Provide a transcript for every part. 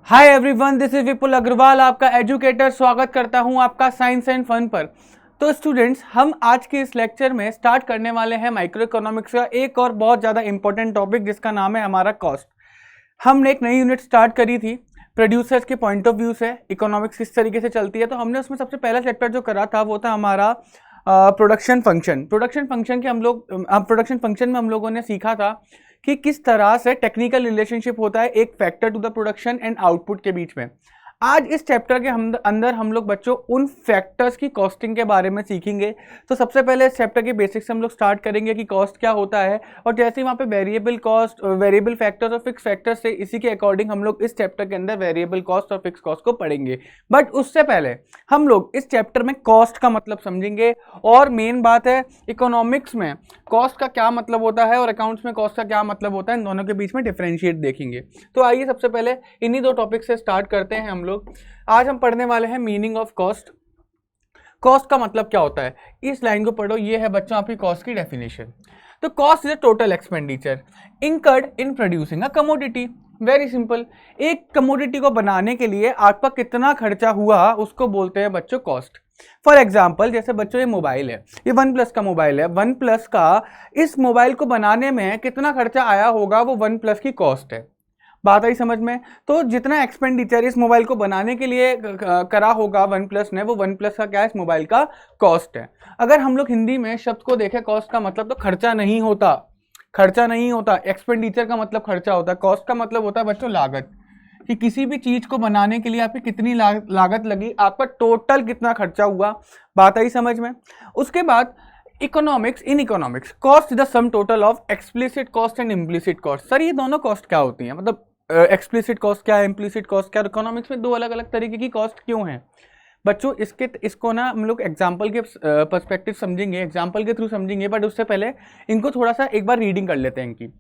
Hi everyone, this is विपुल अग्रवाल, आपका educator. स्वागत करता हूं आपका साइंस एंड फन पर। तो स्टूडेंट्स, हम आज के इस लेक्चर में स्टार्ट करने वाले हैं माइक्रो इकोनॉमिक्स का एक और बहुत ज़्यादा इंपॉर्टेंट टॉपिक, जिसका नाम है हमारा कॉस्ट। हमने एक नई यूनिट स्टार्ट करी थी प्रोड्यूसर्स के पॉइंट ऑफ व्यू से इकोनॉमिक्स किस तरीके से चलती है। तो हमने उसमें सबसे पहला चैप्टर जो करा था वो था हमारा प्रोडक्शन फंक्शन। प्रोडक्शन फंक्शन में हम लोगों ने सीखा था कि किस तरह से टेक्निकल रिलेशनशिप होता है एक factor to the production and output के बीच में। आज इस चैप्टर के अंदर हम लोग बच्चों उन फैक्टर्स की कॉस्टिंग के बारे में सीखेंगे। तो सबसे पहले इस चैप्टर के बेसिक्स से हम लोग स्टार्ट करेंगे कि कॉस्ट क्या होता है, और जैसे ही वहाँ पे वेरिएबल कॉस्ट, वेरिएबल फैक्टर्स और फिक्स फैक्टर्स से इसी के अकॉर्डिंग हम लोग इस चैप्टर के अंदर वेरिएबल कॉस्ट और फिक्स कॉस्ट को पढ़ेंगे। बट उससे पहले हम लोग इस चैप्टर में कॉस्ट का मतलब समझेंगे, और मेन बात है इकोनॉमिक्स में कॉस्ट का क्या मतलब होता है और अकाउंट्स में कॉस्ट का क्या मतलब होता है, इन दोनों के बीच में डिफरेंशिएट देखेंगे। तो आइए सबसे पहले इन्हीं दो टॉपिक से स्टार्ट करते हैं हम लोग। आज हम पढ़ने वाले हैं मीनिंग ऑफ कॉस्ट। कॉस्ट का मतलब क्या होता है, इस लाइन को पढ़ो। ये है बच्चों आपकी कॉस्ट की डेफिनेशन। तो cost is a total expenditure incurred in producing a commodity. Very simple, एक कमोडिटी को बनाने के लिए आपका कितना खर्चा हुआ उसको बोलते हैं बच्चों कॉस्ट। फॉर एग्जाम्पल, जैसे बच्चों ये मोबाइल है, ये वन प्लस का मोबाइल है। वन प्लस का इस मोबाइल को बनाने में कितना खर्चा आया होगा वो वन प्लस की कॉस्ट है। बात आई समझ में? तो जितना एक्सपेंडिचर इस मोबाइल को बनाने के लिए करा होगा वन प्लस ने, वो वन प्लस का क्या है, इस मोबाइल का कॉस्ट है। अगर हम लोग हिंदी में शब्द को देखें कॉस्ट का मतलब, तो खर्चा नहीं होता। खर्चा नहीं होता, एक्सपेंडिचर का मतलब खर्चा होता है। कॉस्ट का मतलब होता है बच्चों लागत, कि किसी भी चीज को बनाने के लिए आपकी कितनी लागत लगी, आपका टोटल कितना खर्चा हुआ। बात आई समझ में? उसके बाद in economics cost is the sum total of explicit cost and implicit cost. Sir ये दोनों कॉस्ट क्या होती हैं, मतलब एक्सप्लिसिट कॉस्ट क्या है, इम्प्लिसिट कॉस्ट क्या है? इकोनॉमिक्स में दो अलग अलग तरीके की कॉस्ट क्यों है बच्चों? इसको ना हम लोग एग्जाम्पल के पर्सपेक्टिव समझेंगे, एग्जाम्पल के थ्रू समझेंगे। बट उससे पहले इनको थोड़ा सा एक बार रीडिंग कर लेते हैं इनकी।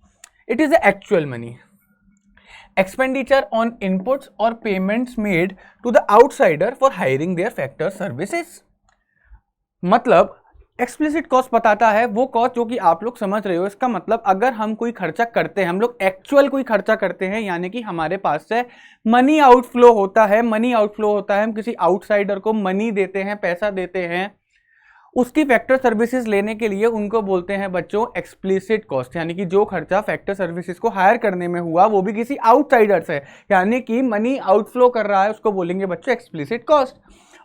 It is the actual money expenditure on inputs or payments made to the outsider for hiring their factor services। मतलब एक्सप्लिसिट कॉस्ट बताता है वो कॉस्ट जो कि आप लोग समझ रहे हो। इसका मतलब अगर हम कोई खर्चा करते हैं, हम लोग एक्चुअल कोई खर्चा करते हैं, यानी कि हमारे पास से मनी आउटफ्लो होता है। मनी आउटफ्लो होता है, हम किसी आउटसाइडर को मनी देते हैं, पैसा देते हैं, उसकी फैक्टर सर्विसेज लेने के लिए, उनको बोलते हैं बच्चों एक्सप्लिसिट कॉस्ट। यानी कि जो खर्चा फैक्टर सर्विसेज को हायर करने में हुआ वो भी किसी आउटसाइडर से, यानी कि मनी आउटफ्लो कर रहा है, उसको बोलेंगे बच्चों एक्सप्लिसिट कॉस्ट।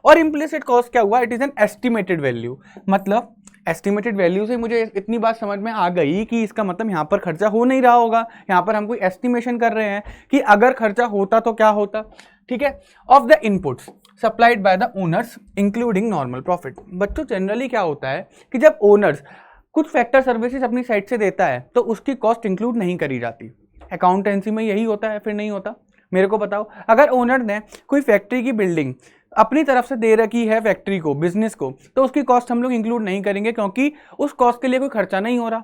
और इम्प्लिसिट कॉस्ट क्या हुआ? It is an estimated value. मतलब एस्टिमेटेड वैल्यू से मुझे इतनी बात समझ में आ गई कि इसका मतलब यहाँ पर खर्चा हो नहीं रहा होगा, यहाँ पर हम कोई एस्टिमेशन कर रहे हैं कि अगर खर्चा होता तो क्या होता। ठीक है। Of the inputs supplied by the owners including normal profit. बच्चों जनरली क्या होता है कि जब ओनर्स कुछ फैक्टर सर्विसेज अपनी साइड से देता है तो उसकी कॉस्ट इंक्लूड नहीं करी जाती। अकाउंटेंसी में यही होता है, फिर नहीं होता? मेरे को बताओ, अगर ओनर ने कोई फैक्ट्री की बिल्डिंग अपनी तरफ से दे रखी है फैक्ट्री को, बिजनेस को, तो उसकी कॉस्ट हम लोग इंक्लूड नहीं करेंगे क्योंकि उस कॉस्ट के लिए कोई खर्चा नहीं हो रहा।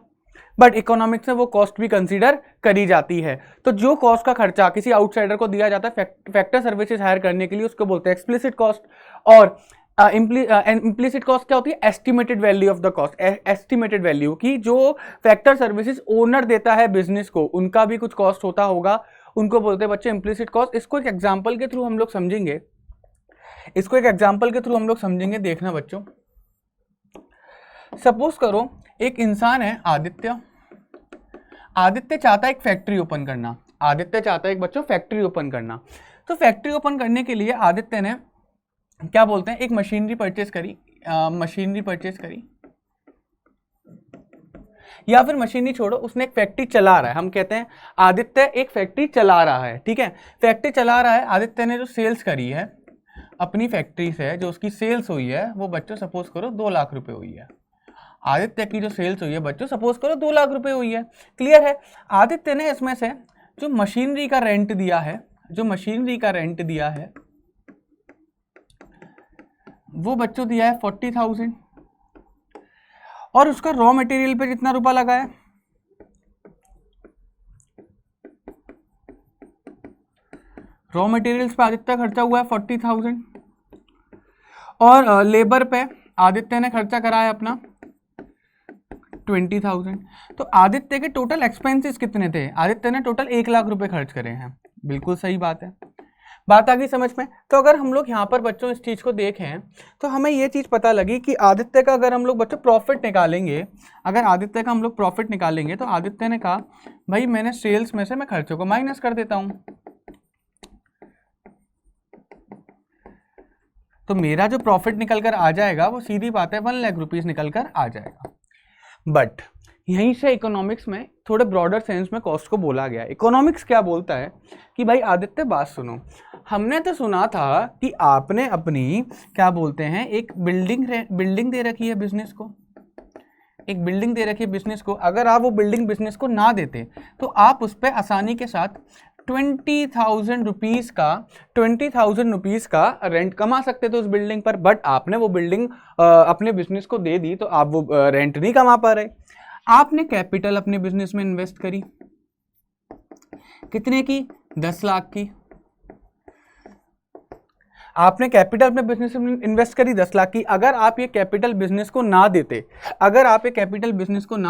बट इकोनॉमिक्स में वो कॉस्ट भी कंसीडर करी जाती है। तो जो कॉस्ट का खर्चा किसी आउटसाइडर को दिया जाता है फैक्टर सर्विसेज हायर करने के लिए, उसको बोलते हैं एक्सप्लिसिट कॉस्ट। और इम्प्लिसिट कॉस्ट क्या होती है? Estimated value of the cost. Estimated value की जो फैक्टर सर्विसेज ओनर देता है बिजनेस को, उनका भी कुछ कॉस्ट होता होगा, उनको बोलते हैं बच्चे इम्प्लिसिट कॉस्ट। इसको एक एग्जाम्पल के थ्रू हम लोग समझेंगे, देखना बच्चों। सपोज करो एक इंसान है आदित्य। आदित्य चाहता है एक फैक्ट्री ओपन करना। आदित्य चाहता है एक बच्चों फैक्ट्री ओपन करना। तो फैक्ट्री ओपन करने के लिए आदित्य ने क्या बोलते हैं, एक मशीनरी परचेज करी, या फिर मशीनरी छोड़ो, उसने एक फैक्ट्री चला रहा है। हम कहते हैं आदित्य एक फैक्ट्री चला रहा है। ठीक है, फैक्ट्री चला रहा है। आदित्य ने जो सेल्स करी है अपनी फैक्ट्री से, जो उसकी सेल्स हुई है वो बच्चों सपोज करो 2 लाख रुपए हुई है। आदित्य की जो सेल्स हुई है बच्चों सपोज करो 2 लाख रुपए हुई है। क्लियर है? आदित्य ने इसमें से जो मशीनरी का रेंट दिया है वो बच्चों दिया है 40,000। और उसका रॉ मटेरियल पे कितना रुपया लगा है? रॉ मटेरियल्स पे आदित्य खर्चा हुआ है 40,000। और लेबर पे आदित्य ने खर्चा करा है अपना 20,000। तो आदित्य के टोटल एक्सपेंसेस कितने थे? आदित्य ने टोटल 1 लाख रुपए खर्च करे हैं। बिल्कुल सही बात है। बात आ गई समझ में। तो अगर हम लोग यहाँ पर बच्चों इस चीज़ को देखें तो हमें ये चीज़ पता लगी कि आदित्य का अगर हम लोग बच्चों प्रॉफिट निकालेंगे, अगर आदित्य का हम लोग प्रॉफिट निकालेंगे तो आदित्य ने कहा भाई मैंने सेल्स में से मैं खर्चों को माइनस कर देता हूँ, तो मेरा जो प्रॉफिट निकल कर आ जाएगा वो सीधी बात है 1 लाख रुपीस निकल कर आ जाएगा। बट यहीं से इकोनॉमिक्स में थोड़े ब्रॉडर सेंस में कॉस्ट को बोला गया। इकोनॉमिक्स क्या बोलता है कि भाई आदित्य बात सुनो, हमने तो सुना था कि आपने अपनी क्या बोलते हैं एक बिल्डिंग दे रखी है बिजनेस को, एक बिल्डिंग दे रखी है बिजनेस को, अगर आप वो बिल्डिंग बिजनेस को ना देते तो आप उस पर आसानी के साथ 20,000 रुपीज़ का रेंट कमा सकते थे उस बिल्डिंग पर। बट आपने वो बिल्डिंग अपने बिजनेस को दे दी तो आप वो रेंट नहीं कमा पा रहे। आपने कैपिटल अपने बिजनेस में इन्वेस्ट करी, कितने की? 10 लाख की। आपने कैपिटल अपने बिजनेस में इन्वेस्ट करी 10 लाख की। अगर आप ये कैपिटल बिजनेस को ना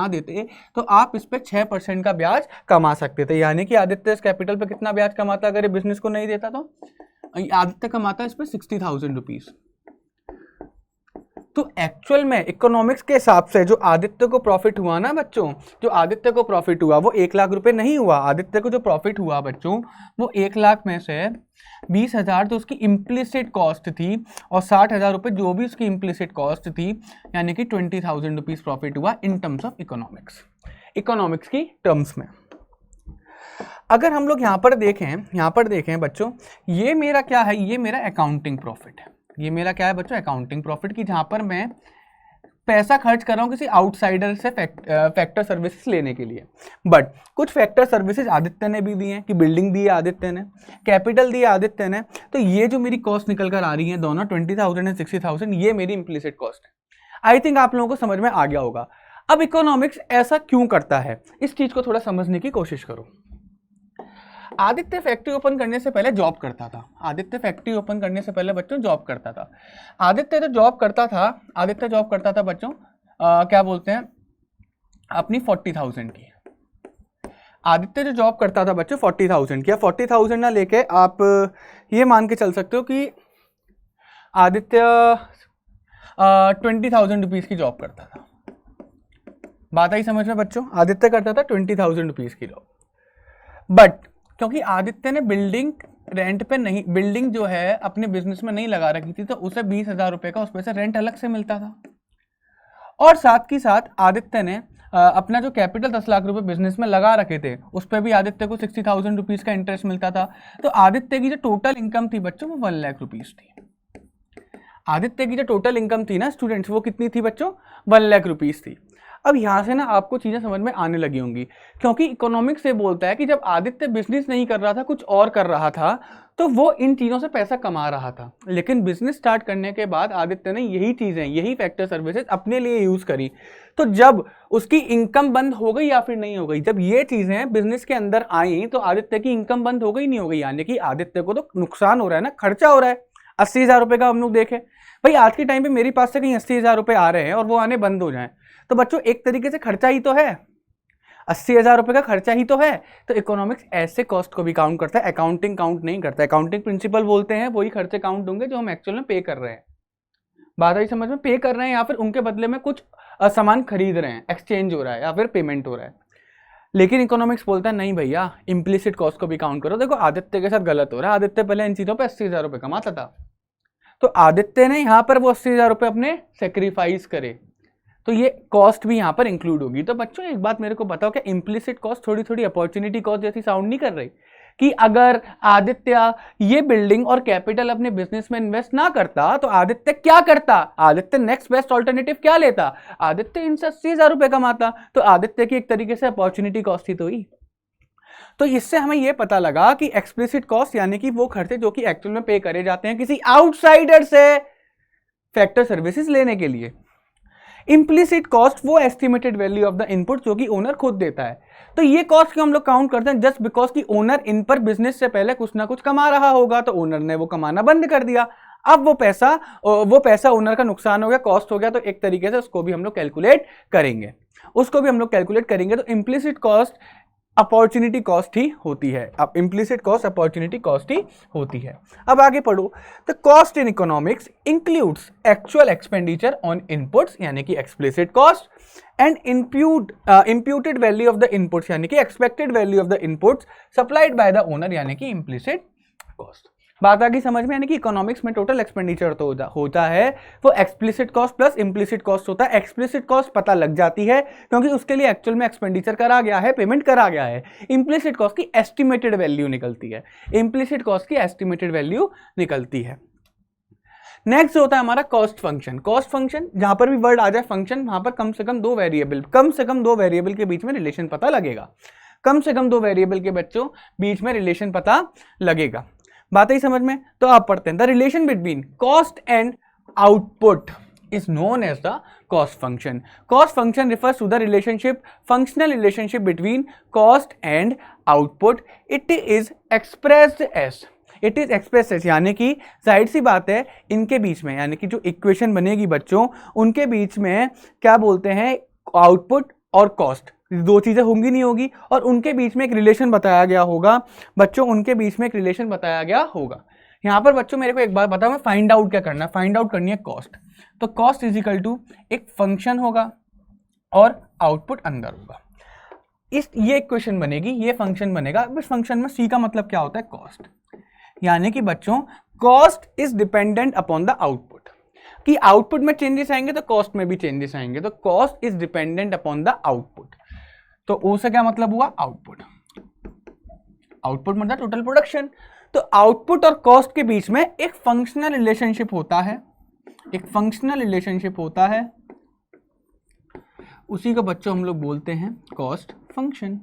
देते, तो आप इस पे 6% का ब्याज कमा सकते थे। यानी कि आदित्य इस कैपिटल पे कितना ब्याज कमाता अगर ये बिजनेस को नहीं देता? तो आदित्य कमाता इस पे 60,000 रुपीज। तो एक्चुअल में इकोनॉमिक्स के हिसाब से जो आदित्य को प्रॉफिट हुआ ना बच्चों, जो आदित्य को प्रॉफिट हुआ वो 1 लाख रुपए नहीं हुआ। आदित्य को जो प्रॉफिट हुआ बच्चों वो 1 लाख में से 20,000 तो उसकी इम्प्लिसिट कॉस्ट थी और 60,000 रुपये जो भी उसकी इम्प्लिसिट कॉस्ट थी, यानी कि 20,000 रुपीज प्रॉफिट हुआ इन टर्म्स ऑफ इकोनॉमिक्स की टर्म्स में। अगर हम लोग यहाँ पर देखें बच्चों, ये मेरा क्या है? ये मेरा अकाउंटिंग प्रॉफिट है। ये मेरा क्या है बच्चों? अकाउंटिंग प्रॉफिट की, जहाँ पर मैं पैसा खर्च कर रहा हूँ किसी आउटसाइडर से फैक्टर सर्विसेज लेने के लिए। बट कुछ फैक्टर सर्विसेज आदित्य ने भी दी हैं कि बिल्डिंग दी है आदित्य ने, कैपिटल दी है आदित्य ने। तो ये जो मेरी कॉस्ट निकल कर आ रही है दोनों 20,000 एंड 60,000, ये मेरी इम्प्लिसिट कॉस्ट है। आई थिंक आप लोगों को समझ में आ गया होगा। अब इकोनॉमिक्स ऐसा क्यों करता है, इस चीज को थोड़ा समझने की कोशिश करो। आदित्य फैक्ट्री ओपन करने से पहले जॉब करता था। आदित्य फैक्ट्री ओपन करने से पहले बच्चों जॉब करता था। आदित्य जॉब करता था बच्चों क्या बोलते हैं अपनी 40,000 की। आदित्य जो जॉब करता था बच्चों 40,000 की, 40,000 ना लेके आप ये मान के चल सकते हो कि आदित्य 20,000 रुपीज की जॉब करता था। बात आई समझ में बच्चों? आदित्य करता था 20,000 रुपीज की जॉब। बट क्योंकि आदित्य ने बिल्डिंग रेंट पे नहीं, बिल्डिंग जो है अपने बिजनेस में नहीं लगा रखी थी, तो उसे 20,000 रुपए का उसमें से रेंट अलग से मिलता था। और साथ ही साथ आदित्य ने अपना जो कैपिटल 10 लाख रुपए बिजनेस में लगा रखे थे उस पर भी आदित्य को 60,000 रुपीज का इंटरेस्ट मिलता था। तो आदित्य की जो टोटल इनकम थी बच्चों वो 1 लाख रुपीज थी। आदित्य की जो टोटल इनकम थी ना स्टूडेंट्स, वो कितनी थी बच्चों? 1 लाख रुपीज थी। अब यहाँ से ना आपको चीज़ें समझ में आने लगी होंगी, क्योंकि इकोनॉमिक्स से बोलता है कि जब आदित्य बिजनेस नहीं कर रहा था, कुछ और कर रहा था, तो वो इन चीज़ों से पैसा कमा रहा था। लेकिन बिजनेस स्टार्ट करने के बाद आदित्य ने यही चीज़ें, यही फैक्टर सर्विसेज अपने लिए यूज़ करी। तो जब उसकी इनकम बंद हो गई या फिर नहीं हो गई, जब ये चीज़ें बिजनेस के अंदर आई तो आदित्य की इनकम बंद हो गई, नहीं हो गई? यानी कि आदित्य को तो नुकसान हो रहा है ना, खर्चा हो रहा है। 80,000 रुपये का हम लोग देखें भाई, आज के टाइम पे मेरे पास से कहीं 80,000 रुपये आ रहे हैं और वो आने बंद हो जाएं, तो बच्चों एक तरीके से खर्चा ही तो है, 80,000 रुपये का खर्चा ही तो है। तो इकोनॉमिक्स ऐसे कॉस्ट को भी काउंट करता है, अकाउंटिंग काउंट नहीं करता। अकाउंटिंग प्रिंसिपल बोलते हैं वही खर्चे काउंट होंगे जो हम एक्चुअल में पे कर रहे हैं। बात आई समझ में? पे कर रहे हैं या फिर उनके बदले में कुछ सामान खरीद रहे हैं, एक्सचेंज हो रहा है या फिर पेमेंट हो रहा है। लेकिन इकोनॉमिक्स बोलता है नहीं भैया, इम्प्लिसिट कॉस्ट को भी काउंट करो। देखो आदित्य के साथ गलत हो रहा है। आदित्य पहले इन चीज़ों पर 80,000 रुपये कमाता था, तो आदित्य ने यहाँ पर वो 80,000 रुपये अपने सेक्रीफाइस करे, तो ये कॉस्ट भी यहाँ पर इंक्लूड होगी। तो बच्चों एक बात मेरे को बताओ, क्या इम्प्लिसिट कॉस्ट थोड़ी थोड़ी अपॉर्चुनिटी कॉस्ट जैसी साउंड नहीं कर रही? कि अगर आदित्य ये बिल्डिंग और कैपिटल अपने बिजनेस में इन्वेस्ट ना करता तो आदित्य क्या करता? आदित्य नेक्स्ट बेस्ट ऑल्टरनेटिव क्या लेता? आदित्य इनसे 80,000 रुपये कमाता। तो आदित्य की एक तरीके से अपॉर्चुनिटी कॉस्ट ही तो हुई। तो इससे हमें यह पता लगा कि एक्सप्लिसिट कॉस्ट यानी कि वो खर्चे जो कि एक्चुअल में पे करे जाते हैं किसी आउटसाइडर से फैक्टर सर्विसेज लेने के लिए। इम्प्लिसिट कॉस्ट वो estimated value of the input जो कि ओनर खुद देता है। तो ये कॉस्ट को हम लोग काउंट करते हैं जस्ट बिकॉज कि ओनर इन पर बिजनेस से पहले कुछ ना कुछ कमा रहा होगा, तो ओनर ने वो कमाना बंद कर दिया। अब वो पैसा ओनर का नुकसान हो गया, कॉस्ट हो गया, तो एक तरीके से उसको भी हम लोग कैलकुलेट करेंगे। तो इम्प्लिसिट कॉस्ट अपॉर्चुनिटी कॉस्ट ही होती है। अब इम्प्लिसिट कॉस्ट अपॉर्चुनिटी कॉस्ट ही होती है। अब आगे पढ़ो, the cost in economics includes actual expenditure on inputs यानी कि explicit cost and imputed value of the inputs यानी कि expected value of the inputs supplied by the owner यानी कि इम्प्लिसिट कॉस्ट। बात आ गई समझ में, यानी कि इकोनॉमिक्स में टोटल एक्सपेंडिचर तो होता है वो explicit cost plus implicit cost होता है। एक्सप्लिसिट कॉस्ट पता लग जाती है क्योंकि उसके लिए एक्चुअल में एक्सपेंडिचर करा गया है, पेमेंट करा गया है। इम्प्लिसिट कॉस्ट की एस्टिमेटेड वैल्यू निकलती है, इम्प्लिसिट कॉस्ट की एस्टिमेटेड वैल्यू निकलती है। नेक्स्ट होता है हमारा कॉस्ट फंक्शन। कॉस्ट फंक्शन जहां पर भी वर्ड आ जाए फंक्शन, वहां पर कम से कम दो वेरिएबल के बीच में रिलेशन पता लगेगा। कम से कम दो वेरिएबल के बच्चों बीच में रिलेशन पता लगेगा। बात ही समझ में, तो आप पढ़ते हैं the relation between cost and output is known as the cost function. Cost function refers to the functional relationship between cost and output. It is expressed as यानी कि जाहिर सी बात है इनके बीच में, यानी कि जो इक्वेशन बनेगी बच्चों उनके बीच में क्या बोलते हैं, आउटपुट और कॉस्ट, दो चीजें होंगी नहीं होगी, और उनके बीच में एक रिलेशन बताया गया होगा बच्चों, उनके बीच में एक रिलेशन बताया गया होगा। यहाँ पर बच्चों मेरे को एक बात बताओ, मैं फाइंड आउट क्या करना है, फाइंड आउट करनी है कॉस्ट। तो कॉस्ट इज इक्वल टू एक फंक्शन होगा और आउटपुट अंदर होगा, ये इक्वेशन बनेगी, ये फंक्शन बनेगा। इस फंक्शन में सी का मतलब क्या होता है, कॉस्ट, यानी कि बच्चों cost is dependent upon the output, कि आउटपुट में चेंजेस आएंगे तो कॉस्ट में भी चेंजेस आएंगे, तो cost is dependent upon the output. तो ओ से क्या मतलब हुआ, आउटपुट, आउटपुट मतलब टोटल प्रोडक्शन। तो आउटपुट और कॉस्ट के बीच में एक फंक्शनल रिलेशनशिप होता है, एक फंक्शनल रिलेशनशिप होता है, उसी को बच्चों हम लोग बोलते हैं कॉस्ट फंक्शन।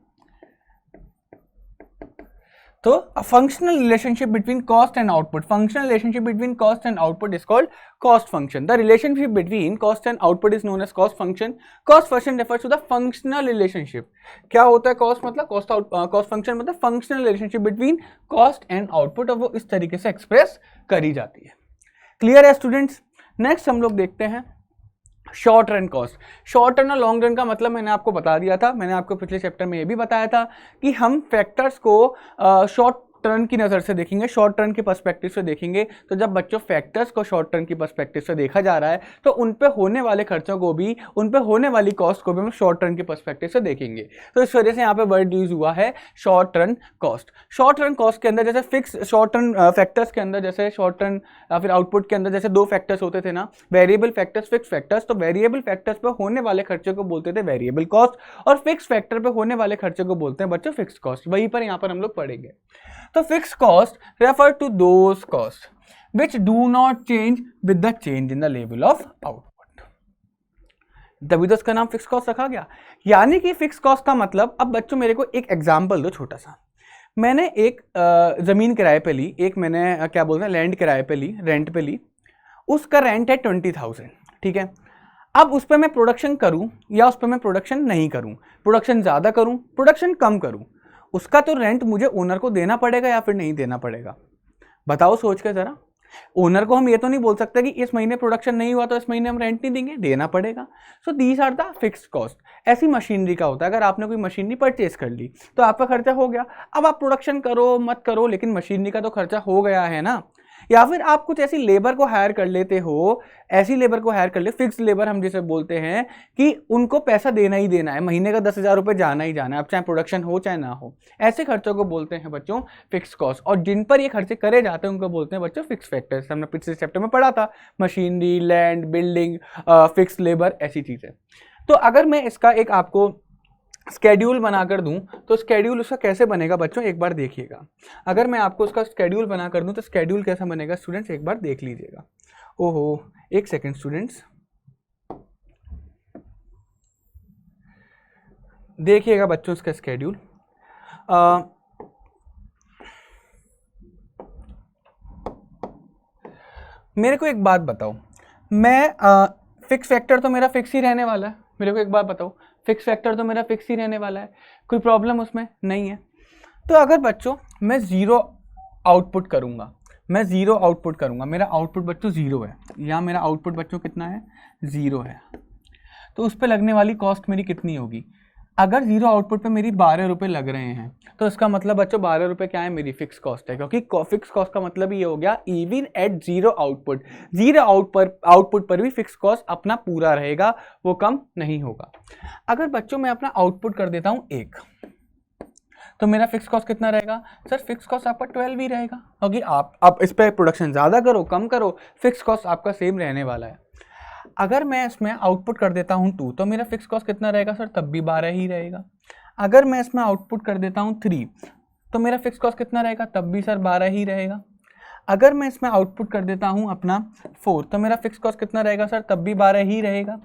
तो a functional relationship between cost and output, functional relationship between cost and output is called cost function. The relationship between cost and output is known as cost function. Cost function refers to the functional relationship. क्या होता है cost मतलब, cost function मतलब functional relationship between cost and output, और वो इस तरीके से एक्सप्रेस करी जाती है। क्लियर है स्टूडेंट्स? नेक्स्ट हम लोग देखते हैं short run cost. Short run और लॉन्ग रन का मतलब मैंने आपको बता दिया था, मैंने आपको पिछले चैप्टर में ये भी बताया था कि हम फैक्टर्स को शॉर्ट टर्न की नज़र से देखेंगे, शॉर्ट टर्न के पर्सपेक्टिव से देखेंगे। तो जब बच्चों फैक्टर्स को शॉर्ट टर्न की पर्सपेक्टिव से देखा जा रहा है तो उन पे होने वाले खर्चों को भी, उन पे होने वाली कॉस्ट को भी हम शॉर्ट टर्न के पर्सपेक्टिव से देखेंगे। तो इस वजह से यहाँ पे वर्ड यूज हुआ है short run cost. Short run cost के अंदर जैसे फिक्स शॉर्ट रन फैक्टर्स के अंदर, जैसे शॉर्ट रन या फिर आउटपुट के अंदर जैसे दो फैक्टर्स होते थे ना, वेरिएबल फैक्टर्स, फिक्स फैक्टर्स। तो वेरिएबल फैक्टर्स पे होने वाले खर्चे को बोलते थे वेरिएबल कॉस्ट, और फिक्स फैक्टर पे होने वाले खर्चे को बोलते हैं बच्चों फिक्स कॉस्ट। वहीं पर यहाँ पर हम लोग पढ़ेंगे। तो fix cost refer to those costs which do not change with the change in the level of output. तभी तो इसका नाम फिक्स कॉस्ट रखा गया। यानी कि फिक्स कॉस्ट का मतलब, अब बच्चों मेरे को एक एग्जांपल दो छोटा सा। मैंने एक जमीन किराए पे ली, एक मैंने क्या बोलते हैं लैंड किराए पे ली, रेंट पे ली, उसका रेंट है 20,000, ठीक है। अब उस पर मैं प्रोडक्शन करूं या उस पर मैं प्रोडक्शन नहीं करूं, प्रोडक्शन ज़्यादा करूं, प्रोडक्शन कम करूं, उसका तो रेंट मुझे ओनर को देना पड़ेगा या फिर नहीं देना पड़ेगा? बताओ सोच के जरा। ओनर को हम ये तो नहीं बोल सकते कि इस महीने प्रोडक्शन नहीं हुआ तो इस महीने हम रेंट नहीं देंगे, देना पड़ेगा। So these are the fixed cost. ऐसी मशीनरी का होता है, अगर आपने कोई मशीनरी परचेज कर ली तो आपका खर्चा हो गया। अब आप प्रोडक्शन करो मत करो, लेकिन मशीनरी का तो खर्चा हो गया है ना। या फिर आप कुछ ऐसी लेबर को हायर कर लेते हो, ऐसी लेबर को हायर कर ले, फिक्स लेबर हम जिसे बोलते हैं, कि उनको पैसा देना ही देना है, महीने का 10,000 रुपये जाना ही जाना है, अब चाहे प्रोडक्शन हो चाहे ना हो। ऐसे खर्चों को बोलते हैं बच्चों फिक्स कॉस्ट, और जिन पर ये खर्चे करे जाते हैं उनको बोलते हैं बच्चों फिक्स फैक्टर्स। हमने पिछले चैप्टर में पढ़ा था, machinery, land, building, fix labour, ऐसी चीज़ें। तो अगर मैं इसका एक आपको स्केड्यूल बनाकर दूं तो स्केड्यूल उसका कैसे बनेगा बच्चों, एक बार देखिएगा। अगर मैं आपको उसका स्केड्यूल बनाकर दूं तो स्केड्यूल कैसा बनेगा स्टूडेंट्स, एक बार देख लीजिएगा। ओहो, एक सेकंड स्टूडेंट्स, देखिएगा बच्चों इसका स्केड्यूल। मेरे को एक बात बताओ, मैं फिक्स फैक्टर तो मेरा फिक्स ही रहने वाला है, मेरे को एक बात बताओ, फिक्स फैक्टर तो मेरा फिक्स ही रहने वाला है, कोई प्रॉब्लम उसमें नहीं है। तो अगर बच्चों मैं ज़ीरो आउटपुट करूँगा, मैं ज़ीरो आउटपुट करूँगा, मेरा आउटपुट बच्चों ज़ीरो है, यहाँ मेरा आउटपुट बच्चों कितना है, ज़ीरो है, तो उस पर लगने वाली कॉस्ट मेरी कितनी होगी? अगर जीरो आउटपुट पे मेरी 12 रुपये लग रहे हैं तो इसका मतलब बच्चों 12 रुपये क्या है, मेरी फिक्स कॉस्ट है, क्योंकि फिक्स कॉस्ट का मतलब ये हो गया even at zero output, zero output पर भी फिक्स कॉस्ट अपना पूरा रहेगा, वो कम नहीं होगा। अगर बच्चों मैं अपना आउटपुट कर देता हूँ 1, तो मेरा फिक्स कॉस्ट कितना रहेगा सर? फिक्स कॉस्ट आपका 12 ही रहेगा, क्योंकि आप इस पर प्रोडक्शन ज़्यादा करो कम करो, फिक्स कॉस्ट आपका सेम रहने वाला है। अगर मैं इसमें आउटपुट कर देता हूँ 2, तो मेरा फिक्स कॉस्ट कितना रहेगा सर? तब भी 12 ही रहेगा। अगर मैं इसमें आउटपुट कर देता हूँ 3, तो मेरा फिक्स कॉस्ट कितना रहेगा? तब भी सर 12 ही रहेगा। अगर मैं इसमें आउटपुट कर देता हूँ अपना 4, तो मेरा फिक्स कॉस्ट कितना रहेगा सर? तब भी 12 ही रहेगा।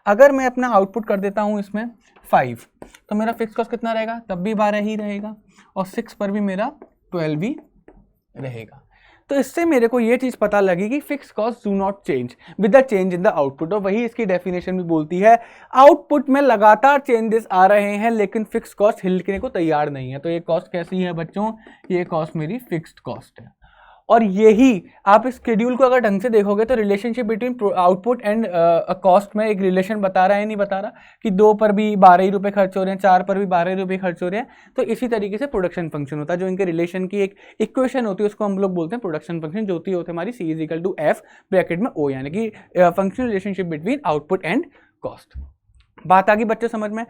अगर मैं अपना आउटपुट कर देता हूँ इसमें 5, तो मेरा फिक्स कॉस्ट कितना रहेगा? तब भी 12 ही रहेगा, और 6 पर भी मेरा 12 ही रहेगा। तो इससे मेरे को ये चीज़ पता लगी कि fix cost do not change with the change in the output, और वही इसकी डेफिनेशन भी बोलती है, आउटपुट में लगातार चेंजेस आ रहे हैं लेकिन फिक्स कॉस्ट हिलने को तैयार नहीं है। तो ये कॉस्ट कैसी है बच्चों? ये कॉस्ट मेरी फिक्स्ड कॉस्ट है। और यही आप इस शेड्यूल को अगर ढंग से देखोगे तो relationship between output and cost में एक रिलेशन बता रहा है, नहीं बता रहा, कि 2 पर भी 12 ही रुपये खर्च हो रहे हैं, 4 पर भी 12 रुपये खर्च हो रहे हैं। तो इसी तरीके से प्रोडक्शन फंक्शन होता है, जो इनके रिलेशन की एक इक्वेशन होती है उसको हम लोग बोलते हैं प्रोडक्शन फंक्शन, जो होती है हमारी C is equal to F bracket में O, यानी कि functional relationship between output and cost. बात आ गई बच्चे समझ में?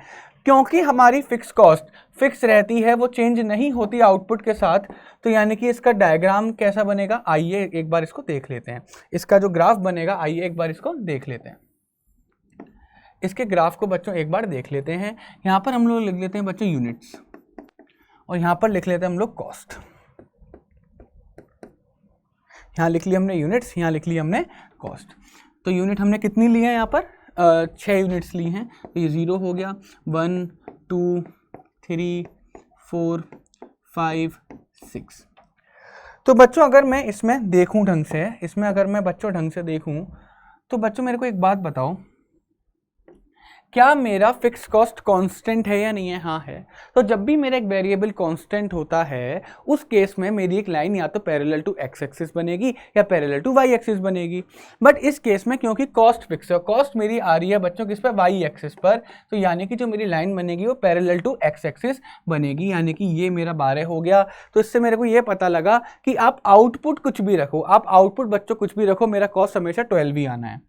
क्योंकि हमारी फिक्स कॉस्ट फिक्स रहती है, वो चेंज नहीं होती आउटपुट के साथ, तो यानी कि इसका डायग्राम कैसा बनेगा, आइए एक बार इसको देख लेते हैं। इसका जो ग्राफ बनेगा, आइए एक बार इसको देख लेते हैं। इसके ग्राफ को बच्चों एक बार देख लेते हैं। यहाँ पर हम लोग लिख लेते हैं बच्चों यूनिट्स, और यहाँ पर लिख लेते हैं हम लोग कॉस्ट। यहाँ लिख लिया हमने यूनिट्स, यहाँ लिख लिया हमने कॉस्ट। तो यूनिट हमने कितनी ली है? यहाँ पर 6 यूनिट्स ली हैं, तो ये 0 हो गया, 1 2 3 4 5 6। तो बच्चों अगर मैं इसमें देखूं ढंग से, इसमें अगर मैं बच्चों ढंग से देखूं, तो बच्चों मेरे को एक बात बताओ, क्या मेरा फिक्स कॉस्ट कांस्टेंट है या नहीं है? हाँ है। तो जब भी मेरा एक वेरिएबल कांस्टेंट होता है, उस केस में मेरी एक लाइन या तो पैरेलल टू एक्स एक्सिस बनेगी या पैरेलल टू वाई एक्सिस बनेगी। बट इस केस में क्योंकि कॉस्ट फिक्स है, कॉस्ट मेरी आ रही है बच्चों किस पर? वाई एक्सिस पर, तो यानी कि जो मेरी लाइन बनेगी वो पैरेलल टू एक्स एक्सिस बनेगी, यानी कि ये मेरा 12 हो गया। तो इससे मेरे को ये पता लगा कि आप आउटपुट कुछ भी रखो, आप आउटपुट बच्चों कुछ भी रखो, मेरा कॉस्ट हमेशा 12 ही आना है।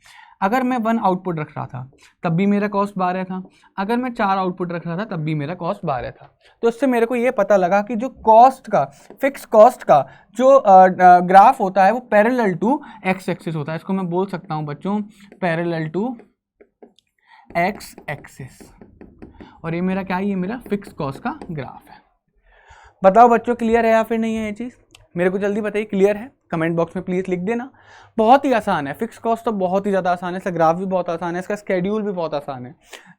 अगर मैं 1 आउटपुट रख रहा था तब भी मेरा कॉस्ट 12 था, अगर मैं 4 आउटपुट रख रहा था तब भी मेरा कॉस्ट 12 था। तो इससे मेरे को ये पता लगा कि जो कॉस्ट का, फिक्स कॉस्ट का जो ग्राफ होता है वो पैरेलल टू एक्स एक्सिस होता है। इसको मैं बोल सकता हूँ बच्चों पैरेलल टू एक्स एक्सिस, और ये मेरा क्या है? ये मेरा फिक्स कॉस्ट का ग्राफ है। बताओ बच्चों क्लियर है या फिर नहीं है ये चीज़? मेरे को जल्दी बताइए, क्लियर है? कमेंट बॉक्स में प्लीज़ लिख देना। बहुत ही आसान है, फिक्स कॉस्ट तो बहुत ही ज़्यादा आसान है, इसका ग्राफ भी बहुत आसान है, इसका स्केड्यूल भी बहुत आसान है।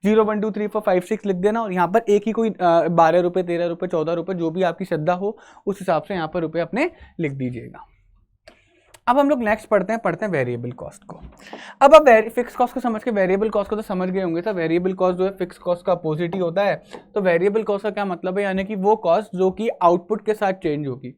0 1 2 3 4 5 6 लिख देना, और यहाँ पर एक ही कोई 12 रुपये 13 रुपये 14 रुपये जो भी आपकी श्रद्धा हो उस हिसाब से यहाँ पर रुपये अपने लिख दीजिएगा। अब हम लोग नेक्स्ट पढ़ते हैं वेरिएबल कॉस्ट को। अब आप फिक्स कॉस्ट को समझ के वेरिएबल कॉस्ट को तो समझ गए होंगे। तो वेरिएबल कॉस्ट जो है फिक्स कॉस्ट का अपोजिट ही होता है। तो वेरिएबल कॉस्ट का क्या मतलब है? यानी कि वो कॉस्ट जो कि आउटपुट के साथ चेंज होगी,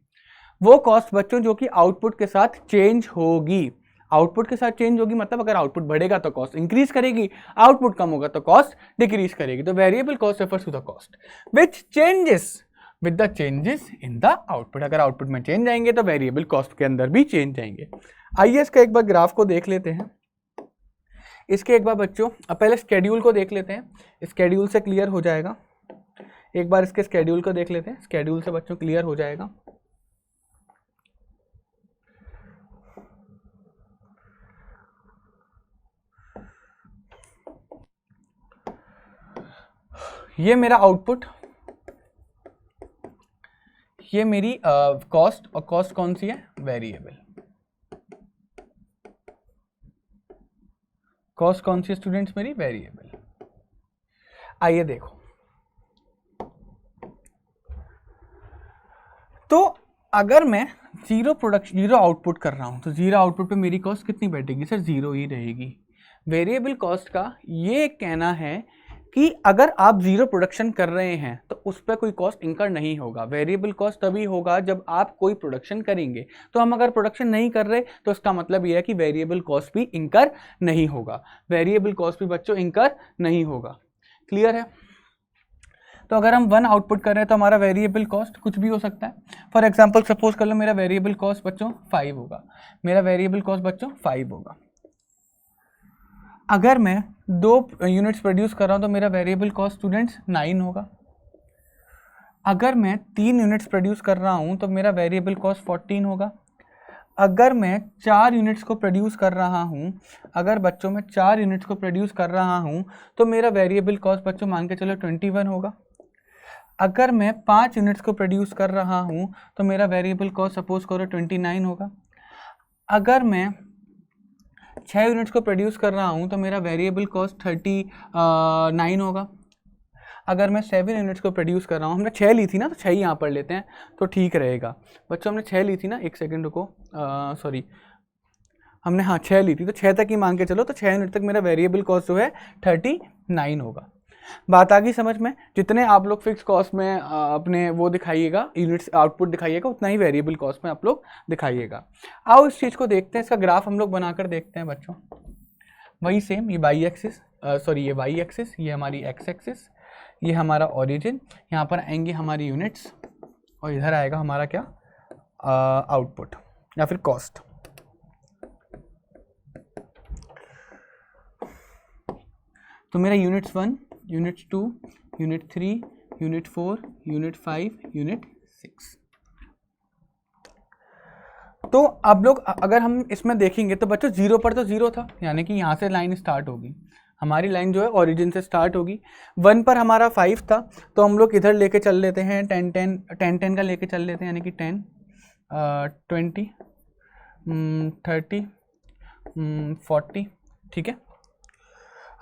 वो कॉस्ट बच्चों जो कि आउटपुट के साथ चेंज होगी। आउटपुट के साथ चेंज होगी मतलब अगर आउटपुट बढ़ेगा तो कॉस्ट इंक्रीज करेगी, आउटपुट कम होगा तो कॉस्ट डिक्रीज करेगी। तो variable cost refers to the cost which changes with the changes in the output. अगर आउटपुट में चेंज आएंगे तो वेरिएबल कॉस्ट के अंदर भी चेंज आएंगे। आइए इसका एक बार ग्राफ को देख लेते हैं। इसके एक बार बच्चों अब पहले स्केड्यूल को देख लेते हैं, स्केड्यूल से क्लियर हो जाएगा। एक बार इसके स्केड्यूल को देख लेते हैं, स्केड्यूल से बच्चों क्लियर हो जाएगा। ये मेरा आउटपुट, ये मेरी कॉस्ट, और कॉस्ट कौन सी है? वेरिएबल। कॉस्ट कौन सी स्टूडेंट्स? मेरी वेरिएबल। आइए देखो, तो अगर मैं जीरो आउटपुट कर रहा हूं तो जीरो आउटपुट पे मेरी कॉस्ट कितनी बैठेगी? सर 0 ही रहेगी। वेरिएबल कॉस्ट का ये कहना है कि अगर आप 0 प्रोडक्शन कर रहे हैं तो उस पर कोई कॉस्ट इंकर नहीं होगा। वेरिएबल कॉस्ट तभी होगा जब आप कोई प्रोडक्शन करेंगे। तो हम अगर प्रोडक्शन नहीं कर रहे तो इसका मतलब यह है कि वेरिएबल कॉस्ट भी इंकर नहीं होगा। वेरिएबल कॉस्ट भी बच्चों इंकर नहीं होगा। क्लियर है? तो अगर हम 1 आउटपुट कर रहे हैं तो हमारा वेरिएबल कॉस्ट कुछ भी हो सकता है। फॉर एग्जांपल सपोज कर लो मेरा वेरिएबल कॉस्ट बच्चों 5 होगा, मेरा वेरिएबल कॉस्ट बच्चों 5 होगा। अगर मैं 2 यूनिट्स प्रोड्यूस कर रहा हूँ तो मेरा वेरिएबल कॉस्ट स्टूडेंट्स 9 होगा। अगर मैं 3 यूनिट्स प्रोड्यूस कर रहा हूँ तो मेरा वेरिएबल कॉस्ट 14 होगा। अगर मैं 4 यूनिट्स को प्रोड्यूस कर रहा हूँ, अगर बच्चों मैं 4 यूनिट्स को प्रोड्यूस कर रहा हूँ तो मेरा वेरिएबल कॉस्ट बच्चों मान के चलो 21 होगा। अगर मैं 5 यूनिट्स को प्रोड्यूस कर रहा हूँ तो मेरा वेरिएबल कॉस्ट सपोज करो 29 होगा। अगर मैं 6 यूनिट्स को प्रोड्यूस कर रहा हूँ तो मेरा वेरिएबल कॉस्ट 39 होगा। अगर मैं 7 यूनिट्स को प्रोड्यूस कर रहा हूँ, हमने 6 ली थी ना तो 6 ही यहाँ पर लेते हैं तो ठीक रहेगा। बच्चों हमने 6 ली थी ना, एक सेकेंड रुको, सॉरी हमने हाँ 6 ली थी तो 6 तक ही मान के चलो, तो 6 यूनिट तक मेरा वेरिएबल कॉस्ट जो है 39 होगा। बात आ गई समझ में? जितने आप लोग फिक्स कॉस्ट में अपने वो दिखाइएगा, यूनिट्स आउटपुट दिखाइएगा, उतना ही वेरिएबल कॉस्ट में आप लोग दिखाइएगा। आओ इस चीज़ को देखते हैं, इसका ग्राफ हम लोग बनाकर देखते हैं बच्चों। वही सेम, ये वाई एक्सिस, सॉरी ये वाई एक्सिस, ये हमारी एक्स एक्सिस, ये हमारा ओरिजिन, यहाँ पर आएंगे हमारी यूनिट्स और इधर आएगा हमारा क्या, आउटपुट या फिर कॉस्ट। तो मेरा units 1, unit 2, unit 3, unit 4, unit 5, unit 6। तो अब लोग अगर हम इसमें देखेंगे तो बच्चों 0 पर तो 0 था, यानी कि यहाँ से लाइन स्टार्ट होगी, हमारी लाइन जो है ओरिजिन से स्टार्ट होगी। 1 पर हमारा 5 था तो हम लोग इधर लेके चल लेते हैं 10 का लेके चल लेते हैं, यानी कि 10, 20, 30, 40, ठीक है।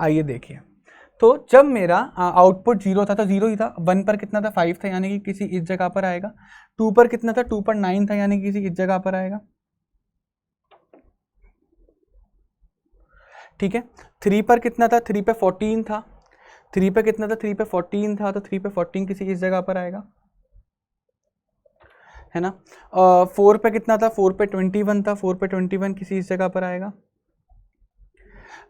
आइए देखिए, तो जब मेरा आउटपुट 0 था तो 0 ही था। 1 पर कितना था, 5 था, यानी कि किसी इस जगह पर आएगा। 2 पर कितना था, 2 पर 9 था, यानी कि किसी इस जगह पर आएगा, ठीक है। 3 पर कितना था, 3 पे 14 था। 3 पे कितना था, 3 पे 14 था, तो 3 पे 14 किसी इस जगह पर आएगा, है ना। 4 पे कितना था, 4 पे 21 था, 4 पे 21 किसी इस जगह पर आएगा।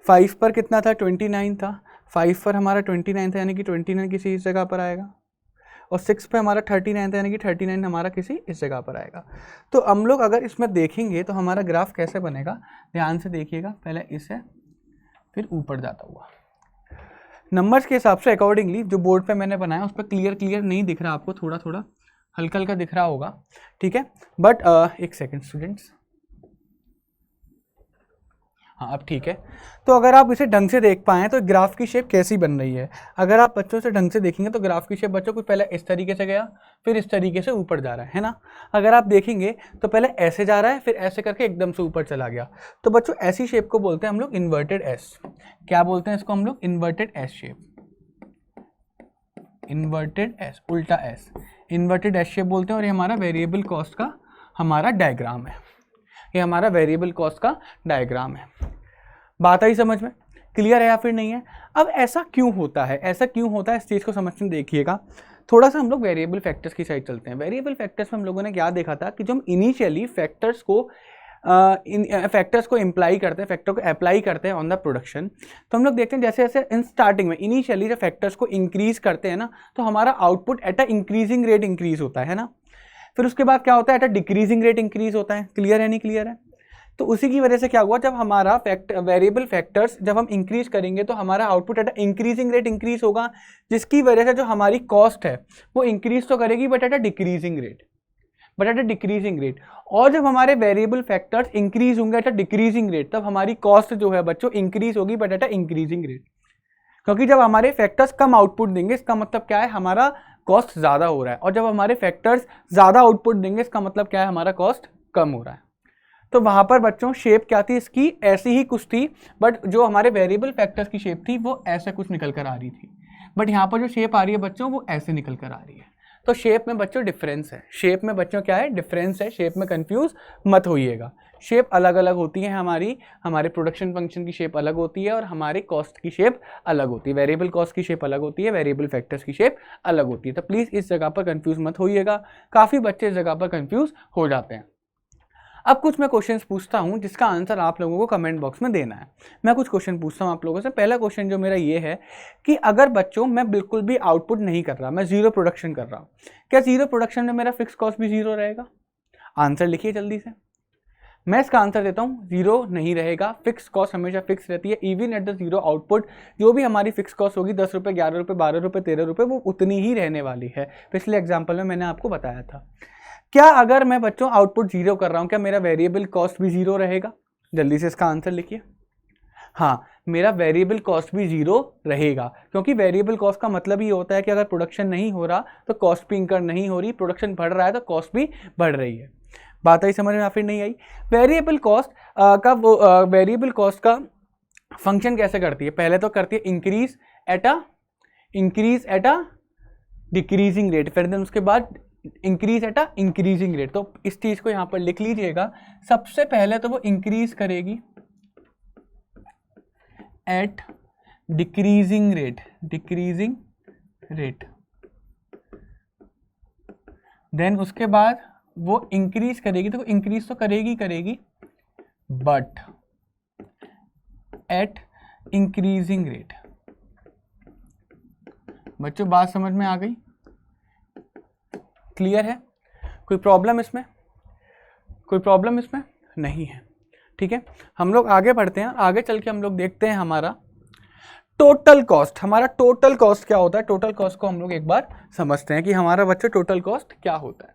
5 पर कितना था, 29 था, 5 पर हमारा 29 था, यानी कि 29 किसी इस जगह पर आएगा। और 6 पे हमारा 39 था, यानी कि 39 हमारा किसी इस जगह पर आएगा। तो हम लोग अगर इसमें देखेंगे तो हमारा ग्राफ कैसे बनेगा, ध्यान से देखिएगा। पहले इसे, फिर ऊपर जाता हुआ नंबर्स के हिसाब से अकॉर्डिंगली जो बोर्ड पे मैंने बनाया उस पर क्लियर नहीं दिख रहा आपको, थोड़ा थोड़ा हल्का हल्का दिख रहा होगा, ठीक है। बट एक सेकेंड स्टूडेंट्स, हाँ अब ठीक है। तो अगर आप इसे ढंग से देख पाएँ तो ग्राफ की शेप कैसी बन रही है, अगर आप बच्चों से ढंग से देखेंगे तो ग्राफ की शेप बच्चों को पहले इस तरीके से गया, फिर इस तरीके से ऊपर जा रहा है ना। अगर आप देखेंगे तो पहले ऐसे जा रहा है, फिर ऐसे करके एकदम से ऊपर चला गया। तो बच्चों ऐसी शेप को बोलते हैं हम लोग इन्वर्टेड एस। क्या बोलते हैं इसको हम लोग, inverted S shape, inverted S, उल्टा एस, इन्वर्टेड एस शेप बोलते हैं। और ये हमारा वेरिएबल कॉस्ट का हमारा डायग्राम है, ये हमारा वेरिएबल कॉस्ट का डायग्राम है। बात आई समझ में, क्लियर है या फिर नहीं है? अब ऐसा क्यों होता है, ऐसा क्यों होता है, इस चीज़ को समझने देखिएगा। थोड़ा सा हम लोग वेरिएबल फैक्टर्स की साइड चलते हैं। वेरिएबल फैक्टर्स में हम लोगों ने क्या देखा था कि जो हम इनिशियली फैक्टर्स को इम्प्लाई करते हैं, फैक्टर को अप्लाई करते हैं ऑन द प्रोडक्शन, तो हम लोग देखते हैं जैसे जैसे इन स्टार्टिंग में इनिशियली जब फैक्टर्स को इंक्रीज करते हैं ना, तो हमारा output at a increasing rate increase होता है ना। फिर उसके बाद क्या होता है, at a decreasing rate increase होता है। क्लियर है नहीं क्लियर है? तो उसी की वजह से क्या हुआ, जब हमारा वेरिएबल फैक्टर्स जब हम इंक्रीज करेंगे तो हमारा output at increasing rate increase होगा, जिसकी वजह से जो हमारी कॉस्ट है वो इंक्रीज तो करेगी but at a decreasing rate, और जब हमारे वेरिएबल फैक्टर्स इंक्रीज होंगे एट अ डिक्रीजिंग रेट, तब हमारी कॉस्ट जो है बच्चों इंक्रीज होगी but at a increasing rate. क्योंकि जब हमारे फैक्टर्स कम आउटपुट देंगे इसका मतलब क्या है, हमारा कॉस्ट ज़्यादा हो रहा है, और जब हमारे फैक्टर्स ज़्यादा आउटपुट देंगे इसका मतलब क्या है, हमारा कॉस्ट कम हो रहा है। तो वहाँ पर बच्चों शेप क्या थी इसकी, ऐसी ही कुछ थी, बट जो हमारे वेरिएबल फैक्टर्स की शेप थी वो ऐसे कुछ निकल कर आ रही थी। बट यहाँ पर जो शेप आ रही है बच्चों वो ऐसे निकल कर आ रही है। तो शेप में बच्चों डिफरेंस है, शेप में बच्चों क्या है, डिफरेंस है। शेप में कंफ्यूज मत होइएगा, शेप अलग अलग होती है हमारी, हमारे प्रोडक्शन फंक्शन की शेप अलग होती है और हमारी कॉस्ट की शेप अलग होती है, वेरिएबल कॉस्ट की शेप अलग होती है, वेरिएबल फैक्टर्स की शेप अलग होती है। तो प्लीज़ इस जगह पर कंफ्यूज मत होइएगा, काफ़ी बच्चे इस जगह पर कंफ्यूज हो जाते हैं। अब कुछ मैं क्वेश्चंस पूछता हूँ जिसका आंसर आप लोगों को कमेंट बॉक्स में देना है। मैं कुछ क्वेश्चन पूछता हूँ आप लोगों से। पहला क्वेश्चन जो मेरा ये है कि अगर बच्चों मैं बिल्कुल भी आउटपुट नहीं कर रहा, मैं जीरो प्रोडक्शन कर रहा हूँ, क्या जीरो प्रोडक्शन में मेरा फिक्स कॉस्ट भी जीरो रहेगा? आंसर लिखिए जल्दी से। मैं इसका आंसर देता हूँ, जीरो नहीं रहेगा। फिक्स कॉस्ट हमेशा फिक्स रहती है। Even at the zero output जो भी हमारी फिक्स कॉस्ट होगी 10 रुपये, 11 रुपये, 12 रुपये, 13 रुपये, वो उतनी ही रहने वाली है। पिछले एग्जाम्पल में मैंने आपको बताया था। क्या अगर मैं बच्चों आउटपुट जीरो कर रहा हूँ, क्या मेरा वेरिएबल कॉस्ट भी जीरो रहेगा? जल्दी से इसका आंसर लिखिए। हाँ, मेरा वेरिएबल कॉस्ट भी जीरो रहेगा, क्योंकि वेरिएबल कॉस्ट का मतलब ही होता है कि अगर प्रोडक्शन नहीं हो रहा तो कॉस्ट भी इंकर नहीं हो रही, प्रोडक्शन बढ़ रहा है तो कॉस्ट भी बढ़ रही है। बात आई समझ में या फिर नहीं आई? वेरिएबल कॉस्ट वेरिएबल कॉस्ट का फंक्शन कैसे करती है? पहले तो करती है increase at a decreasing rate, फिर देन उसके बाद increase at a increasing rate. तो इस चीज को यहां पर लिख लीजिएगा। सबसे पहले तो वो इंक्रीज करेगी एट डिक्रीजिंग रेट, देन उसके बाद वो इंक्रीज करेगी, तो इंक्रीज तो करेगी बट एट इंक्रीजिंग रेट। बच्चों बात समझ में आ गई? क्लियर है? कोई प्रॉब्लम इसमें? कोई प्रॉब्लम इसमें नहीं है। ठीक है, हम लोग आगे बढ़ते हैं। आगे चल के हम लोग देखते हैं हमारा टोटल कॉस्ट। हमारा टोटल कॉस्ट क्या होता है? टोटल कॉस्ट को हम लोग एक बार समझते हैं कि हमारा बच्चों टोटल कॉस्ट क्या होता है।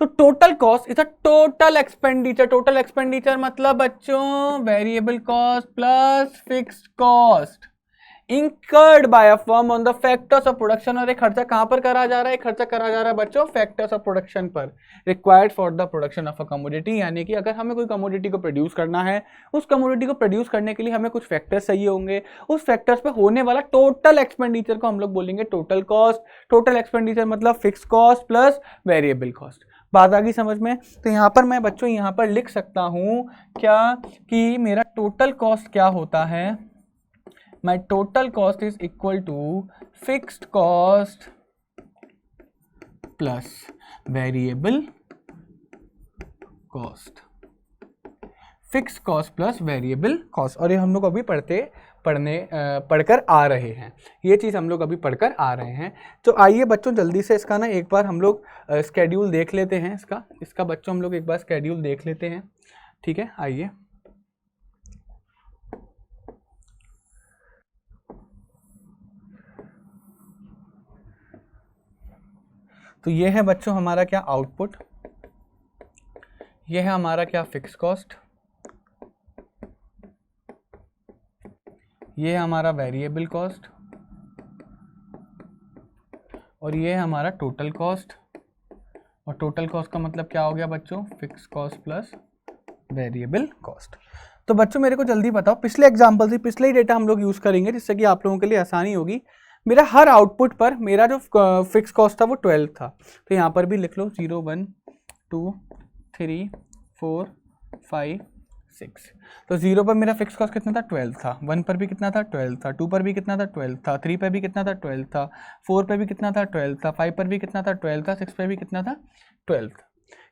तो total cost is a total expenditure. Total expenditure मतलब बच्चों variable cost plus fixed cost incurred by a firm on the factors of production। और एक खर्चा कहां पर करा जा रहा है? खर्चा करा जा रहा है बच्चों फैक्टर्स ऑफ प्रोडक्शन पर, required for the production of a commodity. यानी कि अगर हमें कोई कमोडिटी को प्रोड्यूस करना है, उस कमोडिटी को प्रोड्यूस करने के लिए हमें कुछ फैक्टर्स चाहिए होंगे। उस फैक्टर्स पे होने वाला टोटल एक्सपेंडिचर को हम लोग बोलेंगे टोटल कॉस्ट। टोटल एक्सपेंडिचर मतलब fix cost plus variable cost. बात आ गई समझ में? तो यहाँ पर मैं बच्चों यहाँ पर लिख सकता हूँ क्या कि मेरा टोटल कॉस्ट क्या होता है? My total cost is equal to fixed cost plus variable cost। Fix cost plus variable cost. और ये हम लोग अभी पढ़कर आ रहे हैं। ये चीज़ हम लोग अभी पढ़कर आ रहे हैं। तो आइए बच्चों जल्दी से इसका ना एक बार हम लोग स्केड्यूल देख लेते हैं। इसका बच्चों हम लोग एक बार स्केड्यूल देख लेते हैं। ठीक है, आइए। तो ये है बच्चों हमारा क्या आउटपुट, ये है हमारा क्या फिक्स कॉस्ट, ये है हमारा वेरिएबल कॉस्ट, और ये है हमारा टोटल कॉस्ट। और टोटल कॉस्ट का मतलब क्या हो गया बच्चों? Fix cost plus variable cost. तो बच्चों मेरे को जल्दी बताओ, पिछले एग्जाम्पल से पिछले ही डेटा हम लोग यूज़ करेंगे जिससे कि आप लोगों के लिए आसानी होगी। मेरा हर आउटपुट पर मेरा जो फिक्स कॉस्ट था वो 12 था। तो यहाँ पर भी लिख लो 0 1 2 3 4 5 6। तो 0 पर मेरा फिक्स कॉस्ट कितना था? 12 था। 1 पर भी कितना था? 12 था। 2 पर भी कितना था? 12 था। 3 पर भी कितना था? 12 था। 4 पर भी कितना था? 12 था। 5 पर भी कितना था? 12 था। 6 पर भी कितना था? 12 था।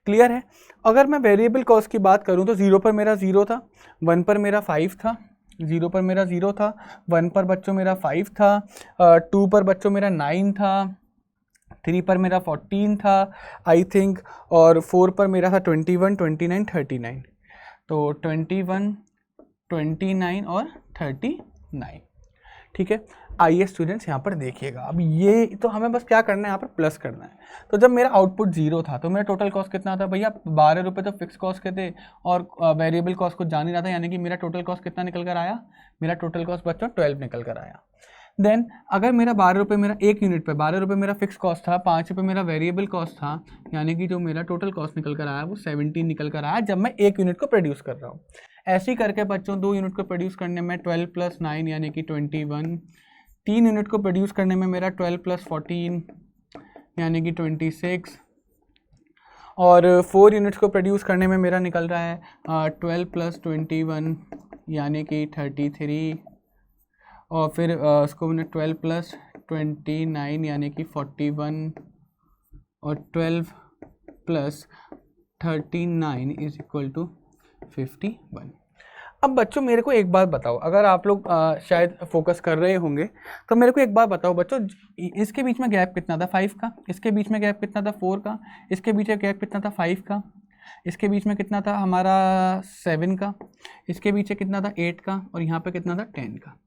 क्लियर है? अगर मैं वेरिएबल कॉस्ट की बात करूं तो 0 पर मेरा 0 था, 1 पर मेरा 5 था, 0 पर मेरा 0 था, 1 पर बच्चों मेरा 5 था, 2 पर बच्चों मेरा 9 था, 3 पर मेरा 14 था आई थिंक, और 4 पर मेरा था 21 29 39। तो 21 29 और 39। ठीक है, आइए स्टूडेंट्स यहाँ पर देखिएगा। अब ये तो हमें बस क्या करना है, यहाँ पर प्लस करना है। तो जब मेरा आउटपुट 0 था तो मेरा टोटल कॉस्ट कितना था भैया? 12 रुपये तो फिक्स कॉस्ट के थे और वेरिएबल कॉस्ट कुछ जान ही रहा था, यानी कि मेरा टोटल कॉस्ट कितना निकल कर आया? मेरा टोटल कॉस्ट बच्चों 12 निकल कर आया। देन अगर मेरा 12 रुपये मेरा एक यूनिट पे 12 रुपये मेरा फिक्स कॉस्ट था, 5 रुपये मेरा वेरिएबल कॉस्ट था, यानी कि जो मेरा टोटल कॉस्ट निकल कर आया वो 17 निकल कर आया जब मैं एक यूनिट को प्रोड्यूस कर रहा हूँ। ऐसे ही करके बच्चों 2 यूनिट को प्रोड्यूस करने में 12 + 9 यानी कि 21, 3 यूनिट को प्रोड्यूस करने में मेरा 12 + 14 यानी कि 26, और 4 यूनिट्स को प्रोड्यूस करने में मेरा निकल रहा है 12 + 21 यानी कि 33, और फिर उसको मैंने 12 + 29 यानी कि 41, और 12 + 39 इज इक्वल टू 51। अब बच्चों मेरे को एक बात बताओ, अगर आप लोग शायद फोकस कर रहे होंगे तो मेरे को एक बात बताओ बच्चों, इसके बीच में गैप कितना था 5 का, इसके बीच में गैप कितना था 4 का, इसके बीच में गैप कितना था 5 का, इसके बीच में कितना था हमारा 7 का, इसके बीच में कितना था 8 का, और यहाँ पे कितना था 10 का।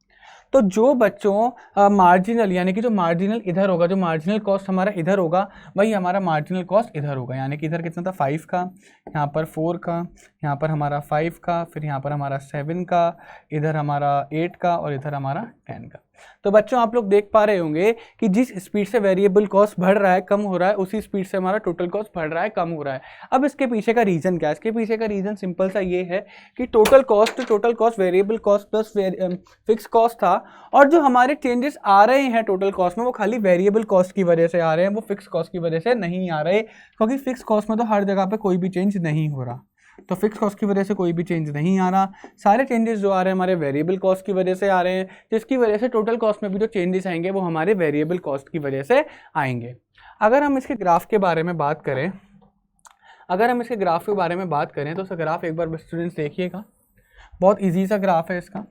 तो जो बच्चों मार्जिनल यानी कि जो मार्जिनल इधर होगा, जो मार्जिनल कॉस्ट हमारा इधर होगा, वही हमारा मार्जिनल कॉस्ट इधर होगा। यानी कि इधर कितना था 5 का, यहाँ पर 4 का, यहाँ पर हमारा 5 का, फिर यहाँ पर हमारा 7 का, इधर हमारा 8 का, और इधर हमारा 10 का। तो बच्चों आप लोग देख पा रहे होंगे कि जिस स्पीड से वेरिएबल कॉस्ट बढ़ रहा है, कम हो रहा है, उसी स्पीड से हमारा टोटल कॉस्ट बढ़ रहा है, कम हो रहा है। अब इसके पीछे का रीज़न क्या है? इसके पीछे का रीज़न सिंपल सा ये है कि total cost variable cost plus fix cost था, और जो हमारे चेंजेस आ रहे हैं टोटल कॉस्ट में वो खाली वेरिएबल कॉस्ट की वजह से आ रहे हैं, वो फिक्स कॉस्ट की वजह से नहीं आ रहे, क्योंकि फिक्स कॉस्ट में तो हर जगह पे कोई भी चेंज नहीं हो रहा। तो फिक्स कॉस्ट की वजह से कोई भी चेंज नहीं आ रहा, सारे चेंजेस जो आ रहे हैं हमारे वेरिएबल कॉस्ट की वजह से आ रहे हैं, जिसकी वजह से टोटल कॉस्ट में भी जो चेंजेस आएंगे वो हमारे वेरिएबल कॉस्ट की वजह से आएंगे। अगर हम इसके ग्राफ के बारे में बात करें, तो उसका ग्राफ एक बार स्टूडेंट्स देखिएगा, बहुत ईजी सा ग्राफ है इसका।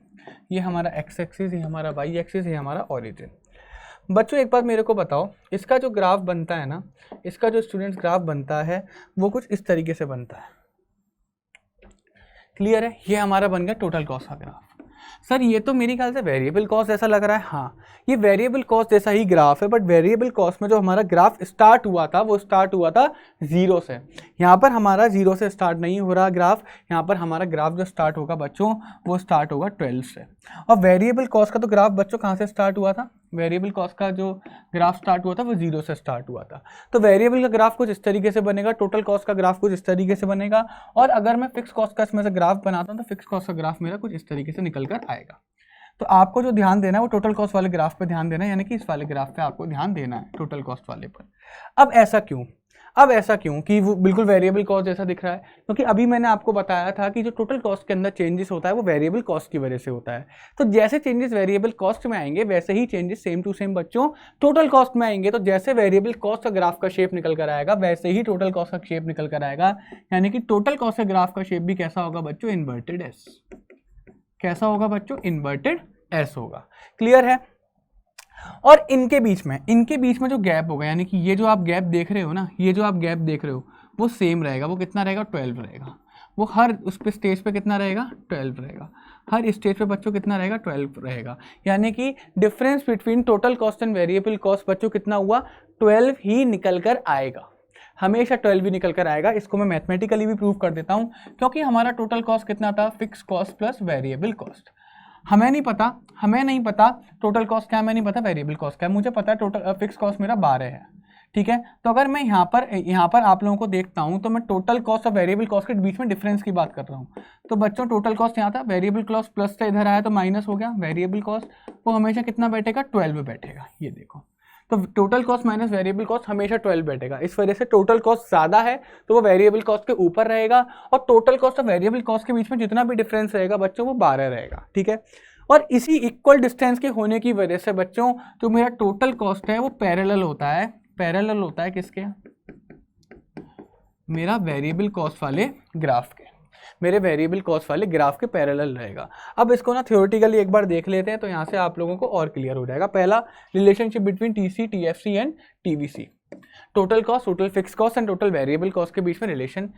ये हमारा एक्स एक्सिस, ये हमारा वाई एक्सिस, ये हमारा ऑरिजिन। बच्चों एक बात मेरे को बताओ, इसका जो ग्राफ बनता है ना, इसका जो स्टूडेंट्स ग्राफ बनता है वो कुछ इस तरीके से बनता है। क्लियर है? ये हमारा बन गया टोटल कॉस्ट का ग्राफ। सर ये तो मेरे ख्याल से वेरिएबल कॉस्ट जैसा लग रहा है। हाँ, ये वेरिएबल कॉस्ट जैसा ही ग्राफ है, बट वेरिएबल कॉस्ट में जो हमारा ग्राफ स्टार्ट हुआ था वो स्टार्ट हुआ था 0 से। यहाँ पर हमारा 0 से स्टार्ट नहीं हो रहा ग्राफ, यहाँ पर हमारा ग्राफ जो स्टार्ट होगा बच्चों वो स्टार्ट होगा 12 से। और वेरिएबल कॉस्ट का तो ग्राफ बच्चों कहाँ से स्टार्ट हुआ था? वेरिएबल कॉस्ट का जो ग्राफ स्टार्ट हुआ था वो 0 से स्टार्ट हुआ था। तो वेरिएबल का ग्राफ कुछ इस तरीके से बनेगा, टोटल कॉस्ट का ग्राफ कुछ इस तरीके से बनेगा, और अगर मैं फिक्स कॉस्ट का इसमें से ग्राफ बनाता हूँ तो फिक्स कॉस्ट का ग्राफ मेरा कुछ इस तरीके से निकल कर आएगा। तो आपको जो ध्यान देना है वो टोटल कॉस्ट वाले ग्राफ पे ध्यान देना है, यानी कि इस वाले ग्राफ पे आपको ध्यान देना है, टोटल कॉस्ट वाले पर। अब ऐसा क्यों कि वो बिल्कुल वेरिएबल कॉस्ट जैसा दिख रहा है? क्योंकि अभी मैंने आपको बताया था कि जो टोटल कॉस्ट के अंदर चेंजेस होता है वो वेरिएबल कॉस्ट की वजह से होता है। तो जैसे चेंजेस वेरिएबल कॉस्ट में आएंगे वैसे ही चेंजेस सेम टू सेम बच्चों टोटल कॉस्ट में आएंगे। तो जैसे वेरिएबल कॉस्ट का ग्राफ का शेप निकल कर आएगा वैसे ही टोटल कॉस्ट का शेप निकल कर आएगा, यानी कि टोटल कॉस्ट का ग्राफ का शेप भी कैसा होगा बच्चों? Inverted S. कैसा होगा बच्चों? इन्वर्टेड एस होगा। क्लियर है? और इनके बीच में जो गैप होगा, यानी कि ये जो आप गैप देख रहे हो ना, ये जो आप गैप देख रहे हो वो सेम रहेगा। वो कितना रहेगा? 12 रहेगा। वो हर उस पे स्टेज पे कितना रहेगा? 12 रहेगा। हर स्टेज पे बच्चों कितना रहेगा? 12 रहेगा। यानी कि difference between total cost and variable cost बच्चों कितना हुआ? 12 ही निकल कर आएगा, हमेशा 12 ही निकल कर आएगा। इसको मैं मैथमेटिकली भी प्रूव कर देता हूँ, क्योंकि हमारा टोटल कॉस्ट कितना था? Fix cost plus variable cost. हमें नहीं पता टोटल कॉस्ट क्या है, हमें नहीं पता वेरिएबल कॉस्ट क्या है, मुझे पता है टोटल फिक्स कॉस्ट मेरा 12 है। ठीक है, तो अगर मैं यहाँ पर आप लोगों को देखता हूँ तो मैं टोटल कॉस्ट और वेरिएबल कॉस्ट के बीच में डिफरेंस की बात कर रहा हूँ। तो बच्चों टोटल कॉस्ट यहाँ था, वेरिएबल कॉस्ट प्लस से इधर आया तो माइनस हो गया। वेरिएबल कॉस्ट वो हमेशा कितना बैठेगा? 12 में बैठेगा। ये देखो, तो total cost minus variable cost हमेशा 12 बैठेगा। इस वजह से टोटल कॉस्ट ज़्यादा है तो वो वेरिएबल कॉस्ट के ऊपर रहेगा, और टोटल कॉस्ट और वेरिएबल कॉस्ट के बीच में जितना भी डिफरेंस रहेगा बच्चों वो 12 रहेगा। ठीक है, और इसी इक्वल डिस्टेंस के होने की वजह से बच्चों जो मेरा टोटल कॉस्ट है वो पैरेलल होता है किसके? मेरा वेरिएबल कॉस्ट वाले ग्राफ के, मेरे वेरिएबल कॉस्ट वाले ग्राफ के पैरेलल रहेगा। अब इसको ना थ्योरेटिकली एक बार देख लेते हैं, तो यहाँ से आप लोगों को और क्लियर हो जाएगा। पहला, relationship between TC, TFC and TVC. Total cost, total fix cost and total variable cost के बीच में relation.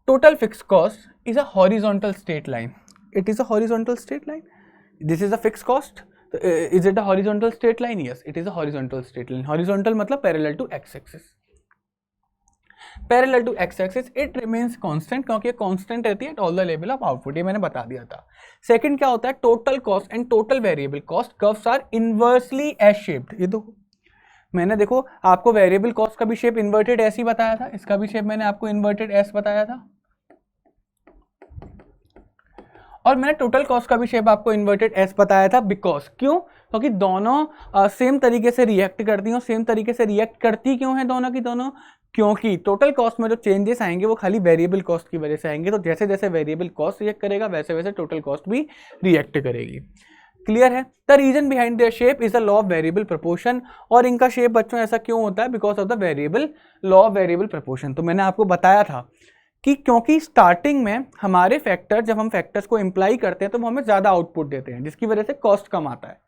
Total fix cost is a horizontal straight line. It is a horizontal straight line. This is a fixed cost. Is it a horizontal straight line? Yes, it is a horizontal straight line. Horizontal मतलब parallel to x-axis. Parallel to x-axis, it remains constant, क्योंकि ये constant रहती है at all the level of output। ये मैंने बता दिया था। Second क्या होता है? Total cost and total variable cost curves are inversely S-shaped। ये तो मैंने देखो आपको वेरिएबल कॉस्ट का भी शेप इन्वर्टेड एस ही बताया था, इसका भी शेप मैंने आपको इन्वर्टेड एस बताया था, और मैंने टोटल कॉस्ट का भी शेप आपको इन्वर्टेड एस बताया था। बिकॉज क्यों? क्योंकि दोनों सेम तरीके से रिएक्ट करती हैं, सेम तरीके से रिएक्ट करती क्यों है दोनों की दोनों? क्योंकि टोटल कॉस्ट में जो चेंजेस आएंगे वो खाली वेरिएबल कॉस्ट की वजह से आएंगे। तो जैसे जैसे वेरिएबल कॉस्ट रिएक्ट करेगा वैसे वैसे टोटल कॉस्ट भी रिएक्ट करेगी। क्लियर है? The reason behind their shape is the law of variable proportion. और इनका शेप बच्चों ऐसा क्यों होता है? Because of the variable law of variable proportion. तो मैंने आपको बताया था कि क्योंकि स्टार्टिंग में हमारे फैक्टर, जब हम फैक्टर्स को इम्प्लाई करते हैं तो वो हमें ज़्यादा आउटपुट देते हैं, जिसकी वजह से कॉस्ट कम आता है,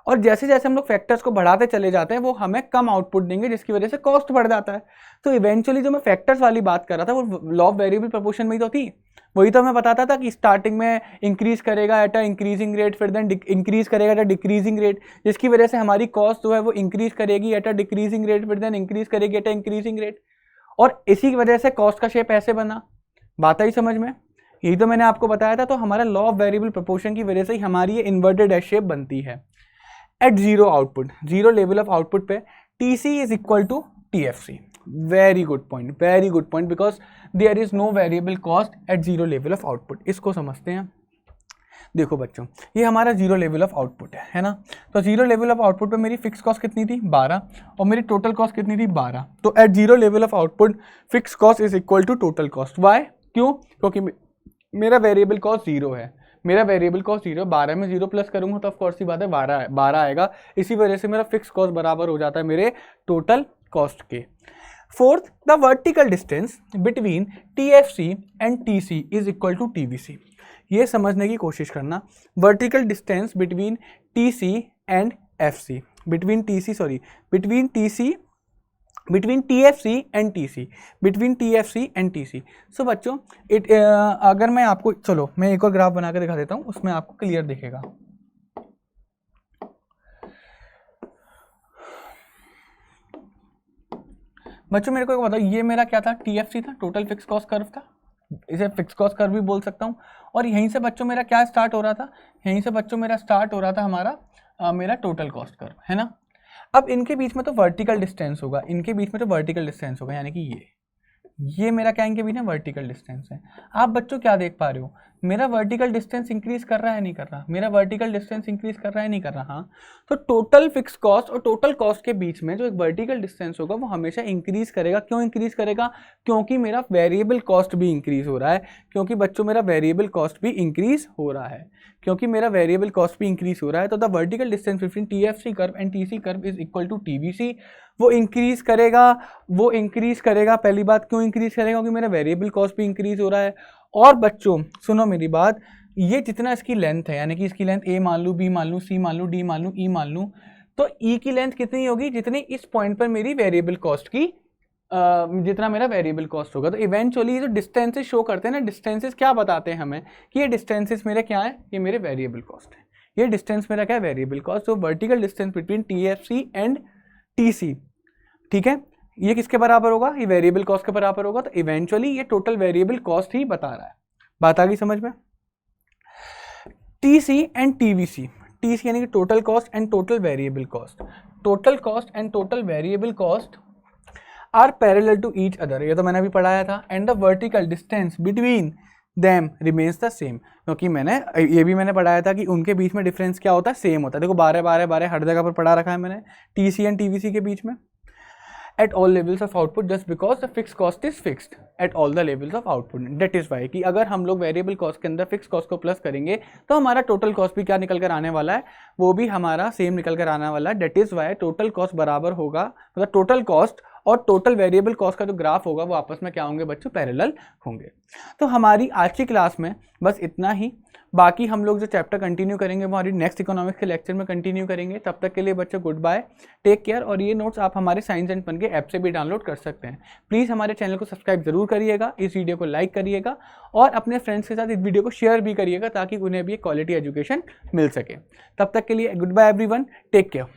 और जैसे जैसे हम लोग फैक्टर्स को बढ़ाते चले जाते हैं वो हमें कम आउटपुट देंगे, जिसकी वजह से कॉस्ट बढ़ जाता है। तो इवेंचुअली जो मैं फैक्टर्स वाली बात कर रहा था वो लॉ ऑफ वेरिएबल प्रोपोर्शन में ही तो थी, वही तो हमें बताता था कि स्टार्टिंग में इंक्रीज करेगा एट अ इंक्रीजिंग रेट, फिर देन इंक्रीज करेगा एट अ डिक्रीजिंग रेट, जिसकी वजह से हमारी कॉस्ट जो है वो इंक्रीज करेगी एट अ डिक्रीजिंग रेट, फिर देन इंक्रीज करेगी एट अ इंक्रीजिंग रेट, और इसी की वजह से कॉस्ट का शेप ऐसे बना। बात आई समझ में? यही तो मैंने आपको बताया था। तो हमारा लॉ ऑफ वेरिएबल प्रोपोर्शन की वजह से ही हमारी ये इन्वर्टेड एस शेप बनती है। At zero output, zero level of output पे TC is equal to TFC। Very good point, because there is no variable cost at zero level of output. इसको समझते हैं। देखो बच्चों, ये हमारा जीरो लेवल ऑफ आउटपुट है ना। तो जीरो लेवल ऑफ आउटपुट पे मेरी फिक्स कॉस्ट कितनी थी 12, और मेरी टोटल कॉस्ट कितनी थी 12। तो at zero level of output fix cost is equal to total cost. Why? क्यों? क्योंकि मेरा वेरिएबल कॉस्ट जीरो है, मेरा वेरिएबल कॉस्ट जीरो, 12 में जीरो प्लस करूंगा तो ऑफ कोर्स ही बात है 12 आएगा। इसी वजह से मेरा फिक्स कॉस्ट बराबर हो जाता है मेरे टोटल कॉस्ट के। Fourth, the vertical distance between TFC and TC is equal to TVC। ये समझने की कोशिश करना, vertical distance between TC and FC, between TFC and TC। So बच्चों अगर मैं आपको, चलो मैं एक और ग्राफ बना कर दिखा देता हूँ, उसमें आपको क्लियर दिखेगा। बच्चों मेरे को एक बताओ, ये मेरा क्या था? TFC था, टोटल फिक्स कॉस्ट कर्व था, इसे फिक्स कॉस्ट कर्व भी बोल सकता हूँ। और यहीं से बच्चों मेरा क्या स्टार्ट हो रहा था? यहीं से बच्चों मेरा स्टार्ट हो रहा था हमारा मेरा टोटल कॉस्ट कर्व, है ना। अब इनके बीच में तो वर्टिकल डिस्टेंस होगा, यानी कि ये मेरा क्या इनके बीच में वर्टिकल डिस्टेंस है। आप बच्चों क्या देख पा रहे हो? मेरा वर्टिकल डिस्टेंस इंक्रीज कर रहा है नहीं कर रहा? मेरा वर्टिकल डिस्टेंस इंक्रीज कर रहा है नहीं कर रहा? हाँ। तो टोटल फिक्स कॉस्ट और टोटल कॉस्ट के बीच में जो एक वर्टिकल डिस्टेंस होगा वो हमेशा इंक्रीज करेगा। क्यों इंक्रीज करेगा? क्योंकि मेरा वेरिएबल कॉस्ट भी इंक्रीज हो रहा है, क्योंकि बच्चों मेरा वेरिएबल कॉस्ट भी इंक्रीज हो रहा है, तो the vertical distance between TFC curve and TC curve is equal to TVC। वो इंक्रीज करेगा। पहली बात, क्यों इंक्रीज करेगा? क्योंकि मेरा वेरिएबल कॉस्ट भी इंक्रीज हो रहा है। और बच्चों सुनो मेरी बात, ये जितना इसकी लेंथ है, यानी कि इसकी लेंथ A मान लूँ, B मान लूँ, C मान लूँ, D मान लूँ, E मान लूँ, तो E की लेंथ कितनी होगी? जितनी इस पॉइंट पर मेरी वेरिएबल कॉस्ट की जितना मेरा वेरिएबल कॉस्ट होगा। तो इवेंचुअली जो डिस्टेंसेस शो करते हैं ना, डिस्टेंसेस क्या बताते हैं हमें कि ये डिस्टेंसेस मेरे क्या है? ये मेरे वेरिएबल कॉस्ट है। ये डिस्टेंस मेरा क्या है? Variable cost. तो vertical distance between TFC and TC, ठीक है, ये किसके बराबर होगा? ये वेरिएबल कॉस्ट के बराबर होगा। तो इवेंचुअली ये टोटल वेरिएबल कॉस्ट ही बता रहा है। बात आ गई समझ में? TC एंड TVC, TC यानी कि total cost and total variable cost are parallel to each other, ये तो मैंने अभी पढ़ाया था। And the vertical distance between them remains the same, क्योंकि ये भी मैंने पढ़ाया था कि उनके बीच में डिफरेंस क्या होता है? सेम होता है। देखो 12 हर जगह पर पढ़ा रखा है मैंने, TC एंड TVC के बीच में। At all levels of output just because the fix cost is fixed at all the levels of output. That is why कि अगर हम लोग वेरिएबल कॉस्ट के अंदर फिक्स कॉस्ट को प्लस करेंगे तो हमारा टोटल कॉस्ट भी क्या निकल कर आने वाला है? वो भी हमारा सेम निकल कर आने वाला है। That is why total cost बराबर होगा, मतलब टोटल कॉस्ट और टोटल वेरिएबल कॉस्ट का जो ग्राफ होगा वो आपस में क्या होंगे बच्चों? पैरेलल होंगे। तो हमारी आज की क्लास में बस इतना ही। बाकी हम लोग जो चैप्टर कंटिन्यू करेंगे वो हमारी नेक्स्ट इकोनॉमिक्स के लेक्चर में कंटिन्यू करेंगे। तब तक के लिए बच्चों गुड बाय, टेक केयर। और ये नोट्स आप हमारे साइंस एंड फन के ऐप से भी डाउनलोड कर सकते हैं। प्लीज़ हमारे चैनल को सब्सक्राइब जरूर करिएगा, इस वीडियो को लाइक करिएगा और अपने फ्रेंड्स के साथ इस वीडियो को शेयर भी करिएगा ताकि उन्हें भी क्वालिटी एजुकेशन मिल सके। तब तक के लिए goodbye everyone, take care.